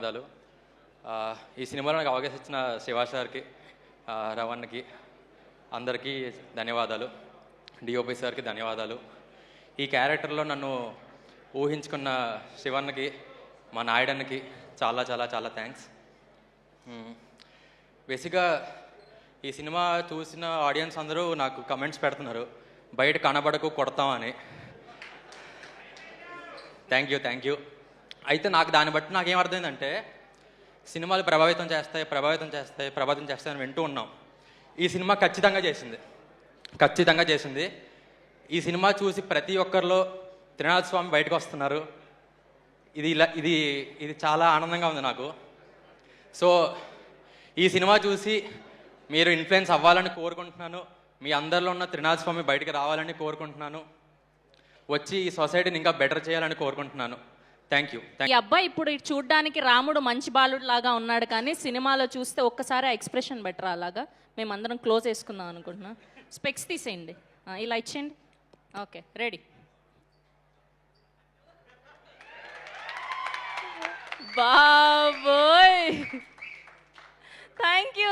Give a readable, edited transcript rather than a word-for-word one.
ధన్యవాదాలు. ఈ సినిమాలో నాకు అవకాశం ఇచ్చిన శివ సార్కి, రవణ్కి, అందరికీ ధన్యవాదాలు. డిఓపి సార్కి ధన్యవాదాలు. ఈ క్యారెక్టర్లో నన్ను ఊహించుకున్న శివన్నకి, మా నాయుడన్నకి చాలా చాలా చాలా థ్యాంక్స్. బేసిక్గా ఈ సినిమా చూసిన ఆడియన్స్ అందరూ నాకు కమెంట్స్ పెడుతున్నారు, బయట కనబడకు కొడతామని. Thank you. అయితే నాకు దాన్ని బట్టి నాకేం అర్థమైందంటే, సినిమాలు ప్రభావితం చేస్తాయని వింటూ ఉన్నాం. ఈ సినిమా ఖచ్చితంగా చేసింది. ఈ సినిమా చూసి ప్రతి ఒక్కరిలో త్రినాథ స్వామి బయటకు వస్తున్నారు. ఇది చాలా ఆనందంగా ఉంది నాకు. సో ఈ సినిమా చూసి మీరు ఇన్ఫ్లుయెన్స్ అవ్వాలని కోరుకుంటున్నాను. మీ అందరిలో ఉన్న త్రినాథ స్వామి బయటకు రావాలని కోరుకుంటున్నాను. వచ్చి ఈ సొసైటీని ఇంకా బెటర్ చేయాలని కోరుకుంటున్నాను. Thank you. ఈ అబ్బాయి ఇప్పుడు చూడ్డానికి రాముడు మంచి బాలుడు లాగా ఉన్నాడు, కానీ సినిమాలో చూస్తే ఒక్కసారి ఆ ఎక్స్ప్రెషన్ బెటర్. అలాగా మేమందరం క్లోజ్ చేసుకుందాం అనుకుంటున్నాం. స్పెక్స్ తీసేయండి, ఇలా ఇచ్చేయండి. Okay, ready. బాబోయ్, థ్యాంక్ యూ.